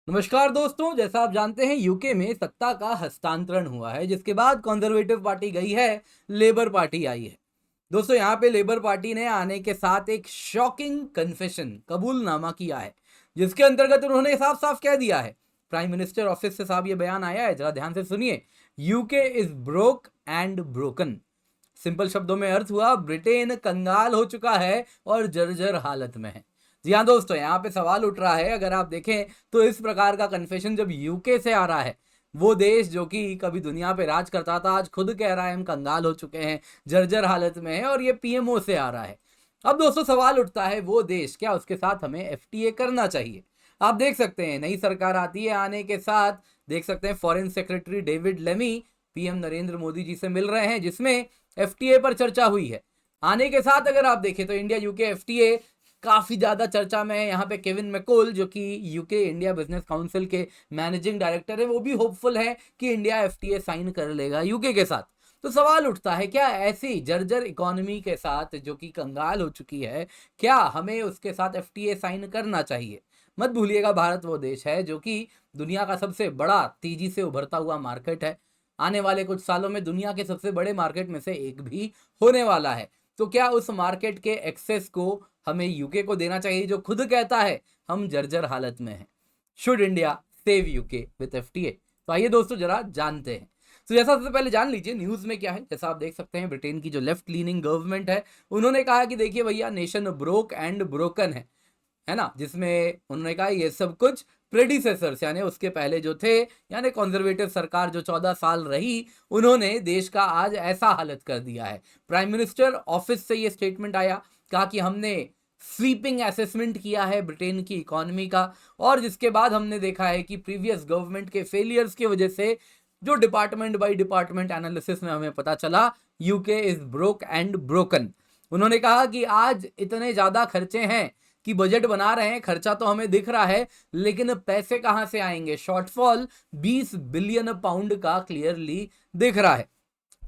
नमस्कार दोस्तों, जैसा आप जानते हैं यूके में सत्ता का हस्तांतरण हुआ है, जिसके बाद कंजर्वेटिव पार्टी गई है, लेबर पार्टी आई है। दोस्तों, यहाँ पे लेबर पार्टी ने आने के साथ एक शॉकिंग कन्फेशन कबूलनामा किया है, जिसके अंतर्गत उन्होंने साफ साफ कह दिया है। प्राइम मिनिस्टर ऑफिस से साहब ये बयान आया है, जरा ध्यान से सुनिए। UK is broke and broken. Simple शब्दों में अर्थ हुआ, ब्रिटेन कंगाल हो चुका है और जर्जर हालत में है। जी हाँ दोस्तों, यहाँ पे सवाल उठ रहा है, अगर आप देखें तो इस प्रकार का कन्फेशन जब यूके से आ रहा है, वो देश जो कि कभी दुनिया पे राज करता था, आज खुद कह रहा है हम कंगाल हो चुके हैं, जर्जर हालत में है, और ये पीएमओ से आ रहा है। अब दोस्तों सवाल उठता है, वो देश, क्या उसके साथ हमें एफटीए करना चाहिए? आप देख सकते हैं नई सरकार आती है, आने के साथ देख सकते हैं foreign secretary David Lammy PM Narendra Modi ji से मिल रहे हैं, जिसमें एफटीए पर चर्चा हुई है। आने के साथ अगर आप देखें तो इंडिया यूके एफटीए काफी ज्यादा चर्चा में है। यहाँ पे केविन मैकोल, जो कि यूके इंडिया बिजनेस काउंसिल के मैनेजिंग डायरेक्टर है, वो भी होपफुल है कि इंडिया एफटीए साइन कर लेगा यूके के साथ। तो सवाल उठता है, क्या ऐसी जर्जर इकोनॉमी के साथ जो कि कंगाल हो चुकी है, क्या हमें उसके साथ एफटीए साइन करना चाहिए? मत भूलिएगा, भारत वो देश है जो कि दुनिया का सबसे बड़ा तेजी से उभरता हुआ मार्केट है। आने वाले कुछ सालों में दुनिया के सबसे बड़े मार्केट में से एक भी होने वाला है। तो क्या उस मार्केट के एक्सेस को हमें यूके को देना चाहिए, जो खुद कहता है हम जर्जर हालत में हैं? Should India save UK with FTA? तो आइए दोस्तों जरा जानते हैं। तो जैसा सबसे पहले जान लीजिए न्यूज में क्या है। जैसा आप देख सकते हैं, ब्रिटेन की जो लेफ्ट लीनिंग गवर्नमेंट है, उन्होंने कहा कि देखिए भैया, नेशन ब्रोक एंड ब्रोकन है ना, जिसमें उन्होंने कहा ये सब कुछ प्रेडिसेसर्स यानी उसके पहले जो थे, यानी कंजर्वेटिव सरकार जो 14 साल रही, उन्होंने देश का आज ऐसा हालत कर दिया है। प्राइम मिनिस्टर ऑफिस से ये स्टेटमेंट आया, कहा कि हमने स्वीपिंग असेसमेंट किया है ब्रिटेन की इकोनॉमी का, और जिसके बाद हमने देखा है कि प्रीवियस गवर्नमेंट के फेलियर्स की वजह से जो डिपार्टमेंट बाय डिपार्टमेंट एनालिसिस में हमें पता चला, UK is broke and broken. उन्होंने कहा कि आज इतने ज्यादा खर्चे हैं कि बजट बना रहे हैं, खर्चा तो हमें दिख रहा है, लेकिन पैसे कहां से आएंगे? शॉर्टफॉल 20 बिलियन पाउंड का क्लियरली दिख रहा है।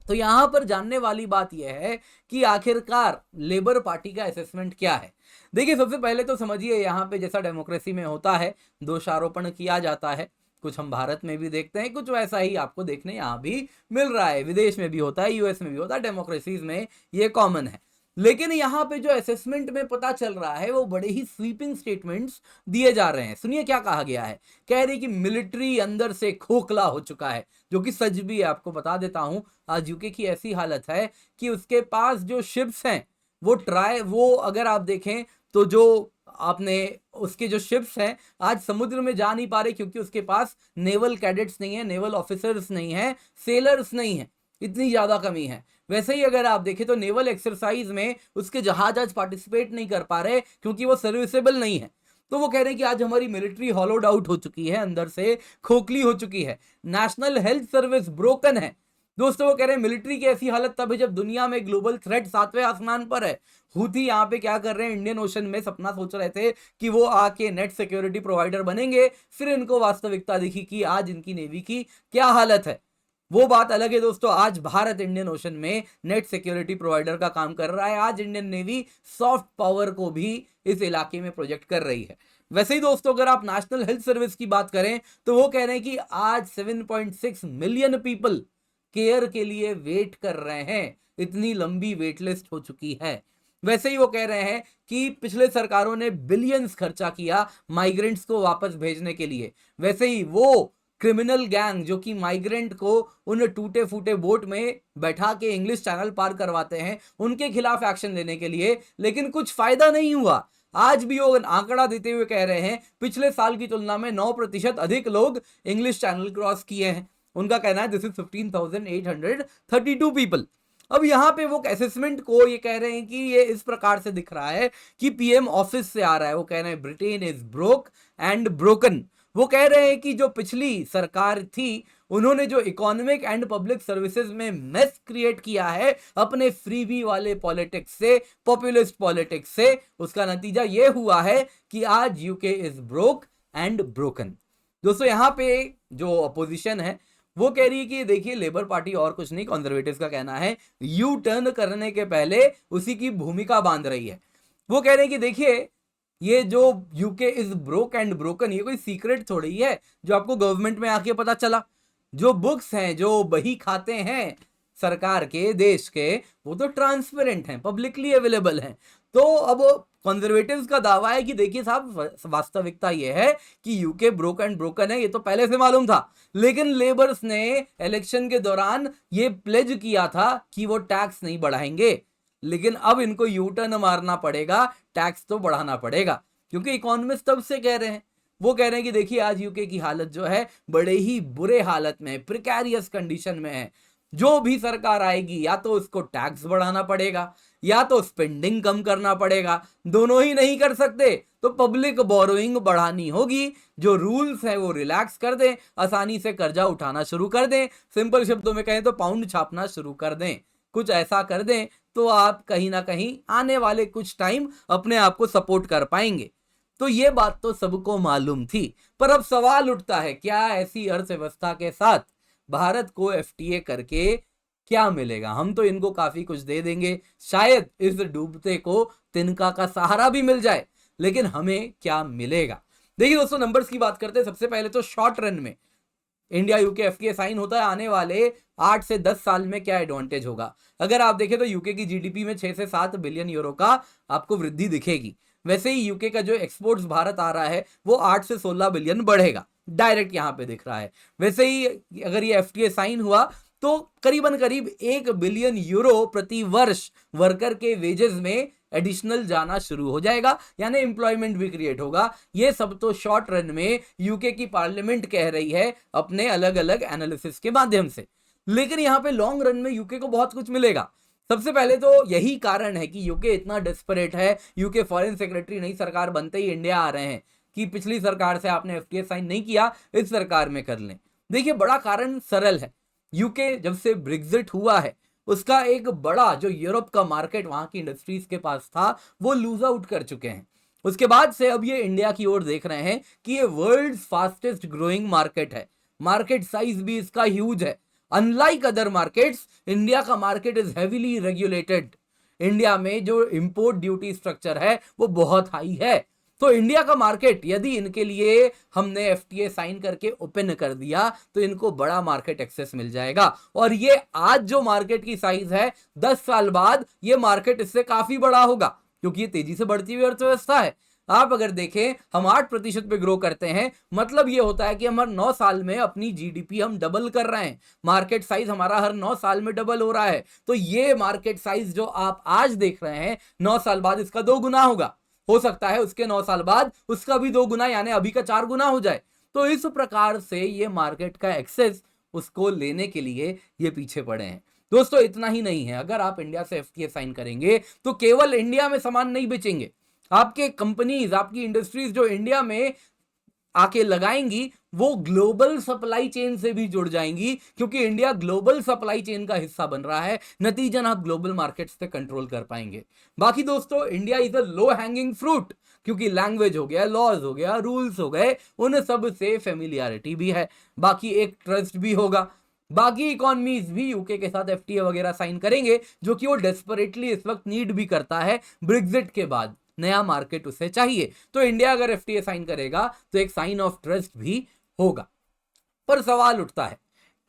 तो यहां पर जानने वाली बात यह है कि आखिरकार लेबर पार्टी का असेसमेंट क्या है। देखिए, सबसे पहले तो समझिए, यहां पे जैसा डेमोक्रेसी में होता है, दोषारोपण किया जाता है। कुछ हम भारत में भी देखते हैं, कुछ वैसा ही आपको देखने यहां भी मिल रहा है, विदेश में भी होता है, यूएस में भी होता है, डेमोक्रेसीज में ये कॉमन है। लेकिन यहाँ पे जो असेसमेंट में पता चल रहा है, वो बड़े ही स्वीपिंग स्टेटमेंट्स दिए जा रहे हैं। सुनिए क्या कहा गया है। कह रही कि मिलिट्री अंदर से खोखला हो चुका है, जो कि सच भी है। आपको बता देता हूं, आज यूके की ऐसी हालत है कि उसके पास जो शिप्स हैं, वो अगर आप देखें तो जो आपने उसके जो शिप्स हैं, आज समुद्र में जा नहीं पा रहे, क्योंकि उसके पास नेवल कैडेट्स नहीं है, नेवल ऑफिसर्स नहीं है, सेलर्स नहीं है, इतनी ज्यादा कमी है। वैसे ही अगर आप देखें तो नेवल एक्सरसाइज में उसके जहाज आज पार्टिसिपेट नहीं कर पा रहे, क्योंकि वो सर्विसेबल नहीं है। तो वो कह रहे हैं कि आज हमारी मिलिट्री हॉलोड आउट हो चुकी है, अंदर से खोखली हो चुकी है। नेशनल हेल्थ सर्विस ब्रोकन है। दोस्तों, वो कह रहे हैं मिलिट्री की ऐसी हालत तब है जब दुनिया में ग्लोबल थ्रेट 7वें आसमान पर है। हूथी यहाँ पे क्या कर रहे हैं, इंडियन ओशन में सपना सोच रहे थे कि वो आके नेट सिक्योरिटी प्रोवाइडर बनेंगे, फिर इनको वास्तविकता दिखी कि आज इनकी नेवी की क्या हालत है। वो बात अलग है दोस्तों, आज भारत इंडियन ओशन में नेट सिक्योरिटी प्रोवाइडर का काम कर रहा है। आज इंडियन नेवी सॉफ्ट पावर को भी इस इलाके में प्रोजेक्ट कर रही है। वैसे ही दोस्तों, अगर आप नेशनल हेल्थ सर्विस की बात करें तो वो कह रहे हैं कि आज 7.6 मिलियन पीपल केयर के लिए वेट कर रहे हैं। इतनी लंबी वेट लिस्ट हो चुकी है। वैसे ही वो कह रहे हैं कि पिछले सरकारों ने बिलियंस खर्चा किया माइग्रेंट्स को वापस भेजने के लिए। वैसे ही वो क्रिमिनल गैंग जो कि माइग्रेंट को उन टूटे फूटे बोट में बैठा के इंग्लिश चैनल पार करवाते हैं, उनके खिलाफ एक्शन लेने के लिए, लेकिन कुछ फायदा नहीं हुआ। आज भी वो आंकड़ा देते हुए कह रहे हैं पिछले साल की तुलना में 9% अधिक लोग इंग्लिश चैनल क्रॉस किए हैं। उनका कहना है दिस इज 15,832 पीपल। अब यहाँ पे वो असेसमेंट को ये कह रहे हैं कि ये इस प्रकार से दिख रहा है कि पीएम ऑफिस से आ रहा है। वो कह रहे हैं Britain is broke and broken. वो कह रहे हैं कि जो पिछली सरकार थी, उन्होंने जो इकोनॉमिक एंड पब्लिक सर्विसेज में मेस क्रिएट किया है अपने फ्रीबी वाले पॉलिटिक्स से, पॉपुलिस्ट पॉलिटिक्स से, उसका नतीजा ये हुआ है कि आज UK is broke and broken. दोस्तों, यहाँ पे जो अपोजिशन है वो कह रही है कि देखिए, लेबर पार्टी और कुछ नहीं, कंजर्वेटिव्स का कहना है, यू टर्न करने के पहले उसी की भूमिका बांध रही है। वो कह रहे हैं कि देखिए, ये जो UK is broke and broken, ये कोई सीक्रेट थोड़ी है जो आपको गवर्नमेंट में आके पता चला। जो बुक्स हैं, जो बही खाते हैं सरकार के, देश के, वो तो ट्रांसपेरेंट हैं, पब्लिकली अवेलेबल हैं। तो अब कंजर्वेटिव्स का दावा है कि देखिए साहब, वास्तविकता ये है कि यूके ब्रोक एंड ब्रोकन है, ये तो पहले से मालूम था, लेकिन लेबर्स ने इलेक्शन के दौरान ये प्लेज किया था कि वो टैक्स नहीं बढ़ाएंगे। लेकिन अब इनको यू टर्न मारना पड़ेगा, टैक्स तो बढ़ाना पड़ेगा, क्योंकि इकोनॉमिस्ट तब से कह रहे हैं। वो कह रहे हैं कि देखिए आज यूके की हालत जो है बड़े ही बुरे हालत में, प्रिकैरियस कंडीशन में है। जो भी सरकार आएगी या तो उसको टैक्स बढ़ाना पड़ेगा या तो स्पेंडिंग कम करना पड़ेगा, दोनों ही नहीं कर सकते तो पब्लिक बोरोइंग बढ़ानी होगी। जो रूल्स है वो रिलैक्स कर दें, आसानी से कर्जा उठाना शुरू कर दें, सिंपल शब्दों में कहें तो पाउंड छापना शुरू कर दें। कुछ ऐसा कर दें तो आप कहीं ना कहीं आने वाले कुछ टाइम अपने आप को सपोर्ट कर पाएंगे। तो ये बात तो सबको मालूम थी, पर अब सवाल उठता है क्या ऐसी अर्थव्यवस्था के साथ भारत को एफटीए करके क्या मिलेगा। हम तो इनको काफी कुछ दे देंगे, शायद इस डूबते को तिनका का सहारा भी मिल जाए, लेकिन हमें क्या मिलेगा। देखिए दोस्तों, नंबर्स की बात करते हैं। सबसे पहले तो शॉर्ट रन में इंडिया यूके एफटीए साइन होता है, आने वाले 8 से 10 साल में क्या एडवांटेज होगा। अगर आप देखें तो यूके की जीडीपी में 6 से 7 बिलियन यूरो का आपको वृद्धि दिखेगी। वैसे ही यूके का जो एक्सपोर्ट्स भारत आ रहा है वो 8 से 16 बिलियन बढ़ेगा, डायरेक्ट यहां पे दिख रहा है। वैसे ही अगर ये एफटीए साइन हुआ तो करीबन करीब 1 बिलियन यूरो प्रति वर्ष वर्कर के वेजेस में एडिशनल जाना शुरू हो जाएगा, यानी एम्प्लॉयमेंट भी क्रिएट होगा। ये सब तो शॉर्ट रन में यूके की पार्लियामेंट कह रही है अपने अलग अलग एनालिसिस के माध्यम से। लेकिन यहां पे लॉन्ग रन में यूके को बहुत कुछ मिलेगा। सबसे पहले तो यही कारण है कि यूके इतना डेस्परेट है। यूके फॉरेन सेक्रेटरी नई सरकार बनते ही इंडिया आ रहे हैं कि पिछली सरकार से आपने एफटीए साइन नहीं किया, इस सरकार में कर लें। देखिए बड़ा कारण सरल है, यूके जब से ब्रेग्जिट हुआ है उसका एक बड़ा जो यूरोप का मार्केट वहां की इंडस्ट्रीज के पास था वो लूज आउट कर चुके हैं। उसके बाद से अब ये इंडिया की ओर देख रहे हैं कि ये वर्ल्ड फास्टेस्ट ग्रोइंग मार्केट है, मार्केट साइज भी इसका ह्यूज है। अनलाइक अदर मार्केट्स, इंडिया का market is heavily regulated. India में जो इंपोर्ट ड्यूटी स्ट्रक्चर है वो बहुत हाई है। तो इंडिया का मार्केट यदि इनके लिए हमने एफटीए साइन करके ओपन कर दिया तो इनको बड़ा मार्केट एक्सेस मिल जाएगा। और ये आज जो मार्केट की साइज है 10 साल बाद ये मार्केट इससे काफी बड़ा होगा, क्योंकि ये तेजी से बढ़ती हुई अर्थव्यवस्था है। आप अगर देखें हम 8% पे ग्रो करते हैं, मतलब ये होता है कि हम हर 9 साल में अपनी जीडीपी हम डबल कर रहे हैं। मार्केट साइज हमारा हर 9 साल में डबल हो रहा है। तो ये मार्केट साइज जो आप आज देख रहे हैं 9 साल बाद इसका 2 गुना होगा, हो सकता है उसके 9 साल बाद उसका भी 2 गुना, यानी अभी का 4 गुना हो जाए। तो इस प्रकार से ये मार्केट का एक्सेस उसको लेने के लिए ये पीछे पड़े हैं। दोस्तों इतना ही नहीं है, अगर आप इंडिया से एफटीए साइन करेंगे तो केवल इंडिया में सामान नहीं बेचेंगे, आपके कंपनीज, आपकी इंडस्ट्रीज जो इंडिया में आके लगाएंगी वो ग्लोबल सप्लाई चेन से भी जुड़ जाएंगी, क्योंकि इंडिया ग्लोबल सप्लाई चेन का हिस्सा बन रहा है। नतीजन आप ग्लोबल मार्केट्स पे कंट्रोल कर पाएंगे। बाकी दोस्तों India is a low hanging fruit, क्योंकि लैंग्वेज हो गया, लॉज हो गया, रूल्स हो गए, उन सब से फेमिलियरिटी भी है, बाकी एक ट्रस्ट भी होगा। बाकी इकोनॉमीज भी यूके के साथ एफटीए वगैरह साइन करेंगे, जो कि वो डेस्परेटली इस वक्त नीड भी करता है। ब्रेग्जिट के बाद नया मार्केट उसे चाहिए, तो इंडिया अगर एफटीए साइन करेगा तो एक साइन ऑफ ट्रस्ट भी होगा। पर सवाल उठता है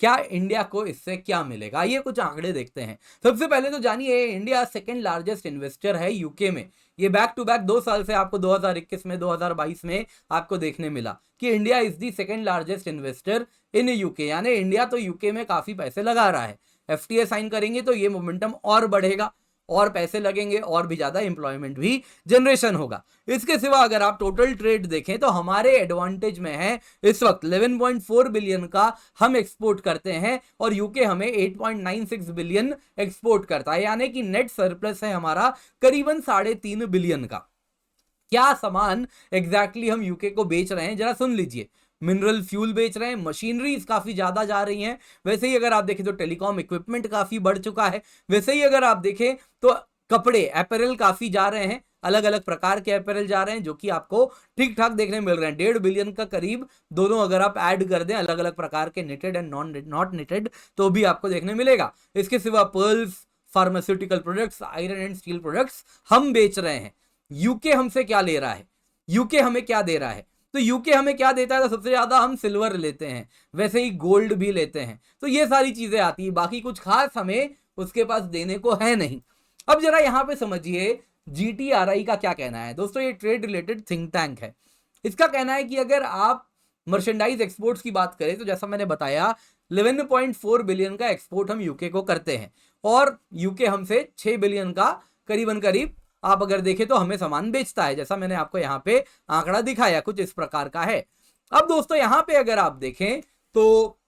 क्या इंडिया को इससे क्या मिलेगा। ये कुछ आंकड़े देखते हैं। सबसे पहले तो जानिए इंडिया सेकंड लार्जेस्ट इन्वेस्टर है यूके में। ये बैक टू बैक 2 साल से आपको 2021 में 2022 में आपको देखने मिला कि India is the second largest investor in UK, यानी इंडिया तो यूके में काफी पैसे लगा रहा है। एफटीए साइन करेंगे तो ये मोमेंटम और बढ़ेगा, और पैसे लगेंगे, और भी ज्यादा एम्प्लॉयमेंट भी जनरेशन होगा। इसके सिवा अगर आप टोटल ट्रेड देखें तो हमारे एडवांटेज में है इस वक्त 11.4 बिलियन का हम एक्सपोर्ट करते हैं और यूके हमें 8.96 बिलियन एक्सपोर्ट करता है, यानी कि नेट सरप्लस है हमारा करीबन 3.5 बिलियन का। क्या सामान एग्जैक्टली हम यूके को बेच रहे हैं जरा सुन लीजिए। मिनरल फ्यूल बेच रहे हैं, मशीनरीज काफी ज्यादा जा रही हैं। वैसे ही अगर आप देखें तो टेलीकॉम इक्विपमेंट काफी बढ़ चुका है। वैसे ही अगर आप देखें तो कपड़े, अपैरल काफी जा रहे हैं, अलग अलग प्रकार के अपैरल जा रहे हैं जो कि आपको ठीक ठाक देखने मिल रहे हैं। 1.5 बिलियन का करीब दोनों अगर आप ऐड कर दें, अलग अलग प्रकार के नेटेड एंड नॉट नेटेड, तो भी आपको देखने मिलेगा। इसके सिवा pearls, pharmaceutical products, iron and steel products हम बेच रहे हैं। यूके हमसे क्या ले रहा है? यूके हमें क्या दे रहा है, तो यूके हमें क्या देता है, तो सबसे ज्यादा हम सिल्वर लेते हैं, वैसे ही गोल्ड भी लेते हैं, तो ये सारी चीजें आती है, बाकी कुछ खास हमें उसके पास देने को है नहीं। अब जरा यहां पे समझिए जीटीआरआई का क्या कहना है। दोस्तों ये ट्रेड रिलेटेड थिंक टैंक है। इसका कहना है कि अगर आप मर्चेंडाइज एक्सपोर्ट्स की बात करें तो जैसा मैंने बताया 11.4 बिलियन का एक्सपोर्ट हम यूके को करते हैं और यूके हमसे 6 बिलियन का करीबन करीब आप अगर देखें तो हमें सामान बेचता है, जैसा मैंने आपको यहाँ पे आंकड़ा दिखाया कुछ इस प्रकार का है। अब दोस्तों यहाँ पे अगर आप देखें तो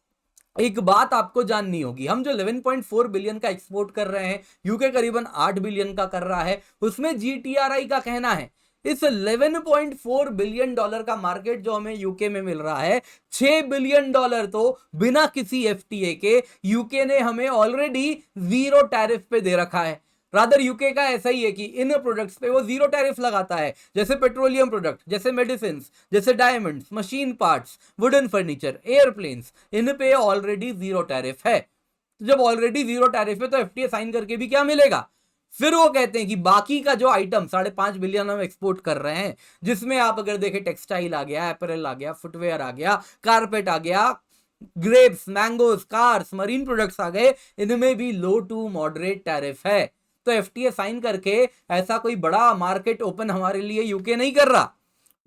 एक बात आपको जाननी होगी, हम जो 11.4 बिलियन का एक्सपोर्ट कर रहे हैं, यूके करीबन 8 बिलियन का कर रहा है, उसमें जीटीआरआई का कहना है इस 11.4 बिलियन डॉलर का मार्केट जो हमें यूके में मिल रहा है, 6 बिलियन डॉलर तो बिना किसी एफटीए के यूके ने हमें ऑलरेडी जीरो टैरिफ पे दे रखा है। रादर यूके का ऐसा ही है कि इन प्रोडक्ट्स पे वो जीरो टैरिफ लगाता है, जैसे पेट्रोलियम प्रोडक्ट, जैसे मेडिसिन, जैसे diamonds, machine parts, wooden furniture, airplanes, इन पे ऑलरेडी जीरो टैरिफ है। तो जब ऑलरेडी जीरो टैरिफ है तो एफटीए साइन करके भी क्या मिलेगा। फिर वो कहते हैं कि बाकी का जो आइटम 5.5 बिलियन हम एक्सपोर्ट कर रहे हैं, जिसमें आप अगर देखें टेक्सटाइल आ गया, अपैरल आ गया, फुटवेयर आ गया, कारपेट आ गया, grapes, mangoes, cars, marine products आ गए, इनमें भी लो टू मॉडरेट टैरिफ है। तो एफटीए साइन करके ऐसा कोई बड़ा मार्केट ओपन हमारे लिए यूके नहीं कर रहा।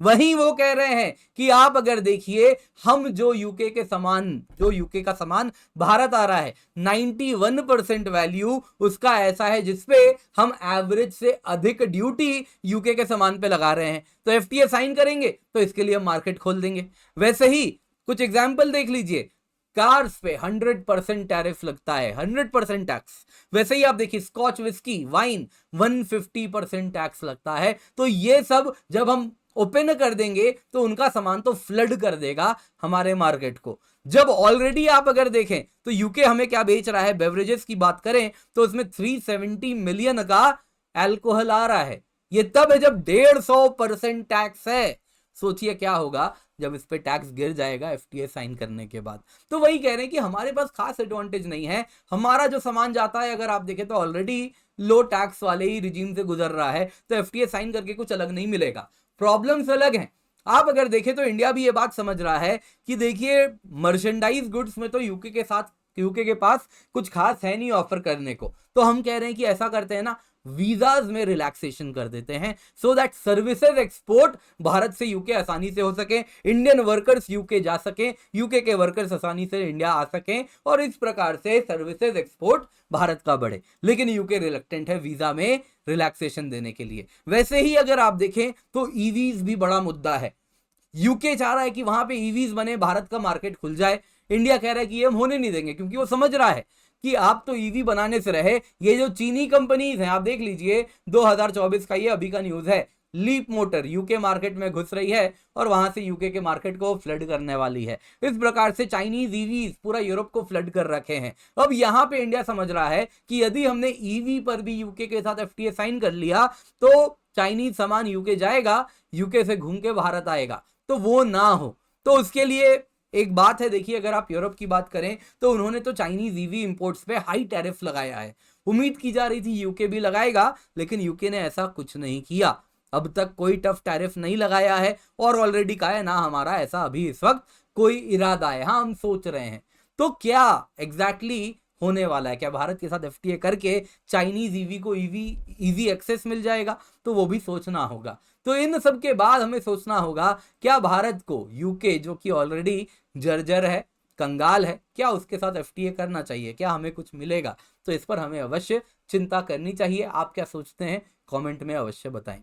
वहीं वो कह रहे हैं कि आप अगर देखिए हम जो यूके के सामान, जो यूके का सामान भारत आ रहा है, 91% वैल्यू उसका ऐसा है जिसपे हम एवरेज से अधिक ड्यूटी यूके के सामान पे लगा रहे हैं। तो एफटीए साइन करेंगे तो इसके लिए हम मार्केट खोल देंगे। वैसे ही कुछ एग्जाम्पल देख लीजिए, कार्स पे 100% टैरिफ लगता है, 100% टैक्स। वैसे ही आप देखिए स्कॉच विस्की, वाइन 150% टैक्स लगता है। तो ये सब जब हम ओपन कर देंगे तो उनका सामान तो फ्लड कर देगा हमारे मार्केट को। जब ऑलरेडी आप अगर देखें तो यूके हमें क्या बेच रहा है, बेवरेजेस की बात करें तो उसमें 370 मिलियन का अल्कोहल आ रहा है। ये तब है जब 150% टैक्स है। सोचिए क्या होगा जब इस पे टैक्स गिर जाएगा एफटीए साइन करने के बाद। तो वही कह रहे हैं कि हमारे पास खास एडवांटेज नहीं है, हमारा जो सामान जाता है अगर आप देखें तो ऑलरेडी लो टैक्स वाले ही रिजीम से गुजर रहा है, तो एफटीए साइन करके कुछ अलग नहीं मिलेगा। प्रॉब्लम्स अलग हैं। आप अगर देखें तो इंडिया भी ये बात समझ रहा है कि देखिए मर्चेंडाइज गुड्स में तो यूके के पास कुछ खास है नहीं ऑफर करने को। तो हम कह रहे हैं कि ऐसा करते हैं ना, वीजाज में रिलैक्सेशन कर देते हैं so that services export Bharat से यूके आसानी से हो सके, इंडियन वर्कर्स यूके जा सके, यूके के वर्कर्स आसानी से इंडिया आ सकें और इस प्रकार से सर्विसेज एक्सपोर्ट भारत का बढ़े। लेकिन यूके रिलक्टेंट है वीजा में रिलैक्सेशन देने के लिए। वैसे ही अगर आप देखें तो ईवीज भी बड़ा मुद्दा है। यूके चाह रहा है कि वहां पे ईवीज बने, भारत का मार्केट खुल जाए। इंडिया कह रहा है कि ये हम होने नहीं देंगे, क्योंकि वो समझ रहा है कि आप तो ईवी बनाने से रहे, ये जो चीनी कंपनीज हैं आप देख लीजिए 2024 का ये अभी का न्यूज है, लीप मोटर यूके मार्केट में घुस रही है और वहां से यूके के मार्केट को फ्लड करने वाली है। इस प्रकार से चाइनीज ईवीज पूरा यूरोप को फ्लड कर रखे हैं। अब यहाँ पे इंडिया समझ रहा है कि यदि हमने ईवी पर भी यूके के साथ एफटीए साइन कर लिया तो चाइनीज सामान यूके जाएगा, यूके से घूम के भारत आएगा, तो वो ना हो। तो उसके लिए एक बात है, देखिए अगर आप यूरोप की बात करें तो उन्होंने तो चाइनीज ईवी इंपोर्ट्स पे हाई टैरिफ लगाया है। उम्मीद की जा रही थी यूके भी लगाएगा, लेकिन यूके ने ऐसा कुछ नहीं किया। अब तक कोई टफ टैरिफ नहीं लगाया है और ऑलरेडी कहा है ना हमारा ऐसा अभी इस वक्त कोई इरादा है, हाँ हम सोच रहे हैं। तो क्या एग्जैक्टली होने वाला है, क्या भारत के साथ एफटीए करके चाइनीज ईवी को इजी एक्सेस मिल जाएगा, तो वो भी सोचना होगा। तो इन सब के बाद हमें सोचना होगा क्या भारत को यूके जो कि ऑलरेडी जर्जर है, कंगाल है, क्या उसके साथ एफटीए करना चाहिए, क्या हमें कुछ मिलेगा। तो इस पर हमें अवश्य चिंता करनी चाहिए। आप क्या सोचते हैं कमेंट में अवश्य बताएं।